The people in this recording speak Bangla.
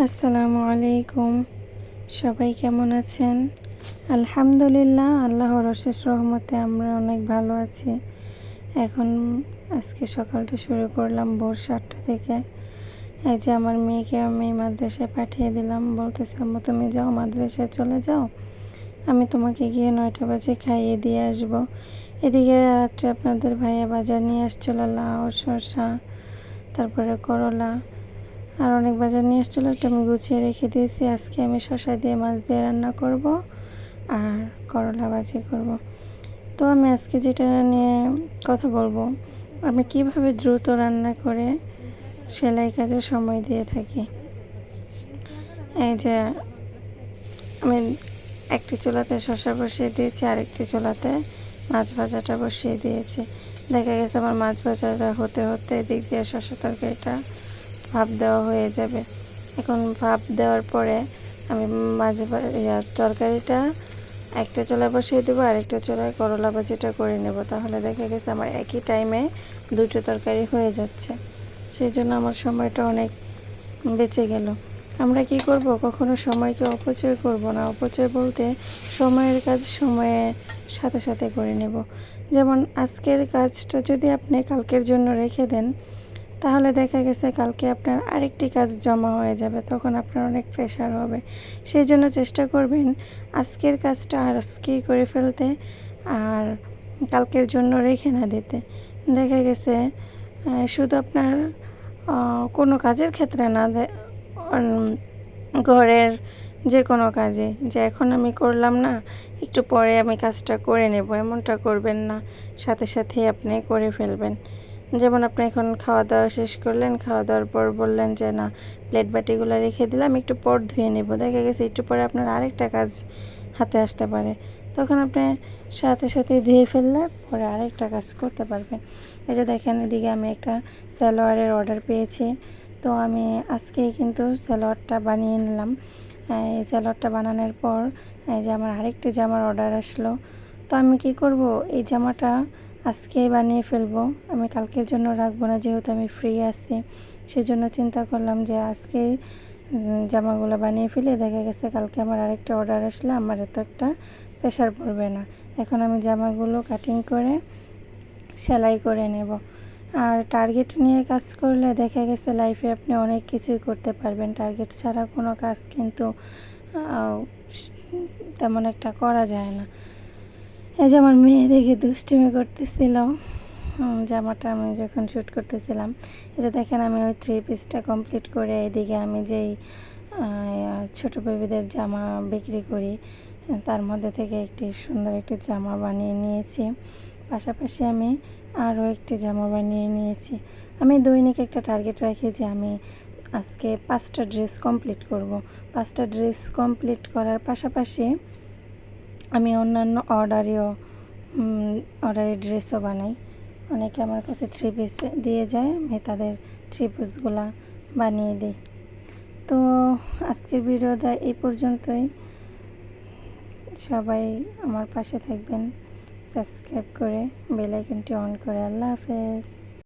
আসসালামু আলাইকুম। সবাই কেমন আছেন? আলহামদুলিল্লাহ, আল্লাহর অশেষ রহমতে আমরা অনেক ভালো আছি। এখন আজকে সকালটা শুরু করলাম ভোর 7টা থেকে। এই যে আমার মেয়েকে আমি মাদ্রাসায় পাঠিয়ে দিলাম, বলতেছে আম্মু তুমি যাও মাদ্রাসায় চলে যাও, আমি তোমাকে গিয়ে 9টা বাজে খাইয়ে দিয়ে আসবো। এদিকে রাত্রে আপনাদের ভাইয়া বাজার নিয়ে আসছিল, লাউ, শসা, তারপরে করলা আর অনেক বাজার নিয়ে এসেছিলো। এটা আমি গুছিয়ে রেখে দিয়েছি। আজকে আমি শসা দিয়ে মাছ দিয়ে রান্না করব আর করলা ভাজি করব। তো আমি আজকে যেটা নিয়ে কথা বলবো, আমি কিভাবে দ্রুত রান্না করে সেলাই কাজে সময় দিয়ে থাকি। এই যে আমি একটি চুলাতে শসা বসিয়ে দিয়েছি, আরেকটি চুলাতে মাছ ভাজাটা বসিয়ে দিয়েছি। দেখা গেছে আমার মাছ ভাজাটা হতে হতে এদিক দিয়ে শসা তরকারিটা ভাপ দেওয়া হয়ে যাবে। এখন ভাপ দেওয়ার পরে আমি তরকারিটা একটা চুলায় বসিয়ে দেবো, আরেকটা চুলায় করলা ভাজিটা করে নেব। তাহলে দেখা গেছে আমার একই টাইমে দুটো তরকারি হয়ে যাচ্ছে। সেই জন্য আমার সময়টা অনেক বেঁচে গেল। আমরা কি করব, কখনো সময়কে অপচয় করব না। অপচয় বলতে সময়ের কাজ সময়ের সাথে সাথে করে নেব। যেমন আজকের কাজটা যদি আপনি কালকের জন্য রেখে দেন, তাহলে দেখা গেছে কালকে আপনার আরেকটি কাজ জমা হয়ে যাবে, তখন আপনার অনেক প্রেশার হবে। সেই জন্য চেষ্টা করবেন আজকের কাজটা আজকেই করে ফেলতে, আর কালকের জন্য রেখে না দিতে। দেখা গেছে শুধু আপনার কোনো কাজের ক্ষেত্রে না, ঘরের যে কোনো কাজে, যে এখন আমি করলাম না, একটু পরে আমি কাজটা করে নেব, এমনটা করবেন না। সাথে সাথেই আপনি করে ফেলবেন। যেমন আপনি এখন খাওয়া দাওয়া শেষ করলেন, খাওয়া দাওয়ার পর বললেন যে না, প্লেট বাটিগুলো রেখে দিলাম, একটু পর ধুয়ে নেব। দেখা গেছে একটু পরে আপনার আরেকটা কাজ হাতে আসতে পারে, তখন আপনি সাথে সাথেই ধুয়ে ফেললে পরে আরেকটা কাজ করতে পারবেন। এই যে দেখেন, এদিকে আমি একটা সালোয়ারের অর্ডার পেয়েছি। তো আমি আজকেই কিন্তু সালোয়ারটা বানিয়ে নিলাম। এই সালোয়ারটা বানানোর পর এই যে আমার আরেকটি জামার অর্ডার আসলো। তো আমি কি করব, এই জামাটা আজকেই বানিয়ে ফেলবো, আমি কালকের জন্য রাখবো না, যেহেতু আমি ফ্রি আছি। সেজন্য চিন্তা করলাম যে আজকেই জামাগুলো বানিয়ে ফেলে, দেখা গেছে কালকে আমার আরেকটা অর্ডার আসলে আমার এত একটা প্রেশার পড়বে না। এখন আমি জামাগুলো কাটিং করে সেলাই করে নেব। আর টার্গেট নিয়ে কাজ করলে দেখা গেছে লাইফে আপনি অনেক কিছুই করতে পারবেন। টার্গেট ছাড়া কোনো কাজ কিন্তু তেমন একটা করা যায় না। এই যে আমার মেয়ে দেখে দুষ্টুমি করতেছিল জামাটা আমি যখন শ্যুট করতেছিলাম। এই যে দেখেন, আমি ওই 3 পিসটা কমপ্লিট করে এদিকে আমি যেই ছোটো বেবিদের জামা বিক্রি করি, তার মধ্যে থেকে একটি সুন্দর একটি জামা বানিয়ে নিয়েছি। পাশাপাশি আমি আরও একটি জামা বানিয়ে নিয়েছি। আমি দৈনিক একটা টার্গেট রাখি যে আমি আজকে 5টা ড্রেস কমপ্লিট করব। 5টা ড্রেস কমপ্লিট করার পাশাপাশি আমি অন্যান্য অর্ডারি ড্রেসও বানাই। অনেকে আমার কাছে 3 পিস দিয়ে যায়, আমি তাদের 3 পিসগুলা বানিয়ে দিই। তো আজকের ভিডিওটা এই পর্যন্তই। সবাই আমার পাশে থাকবেন সাবস্ক্রাইব করে, বেল আইকনটি অন করে। আল্লাহ হাফেজ।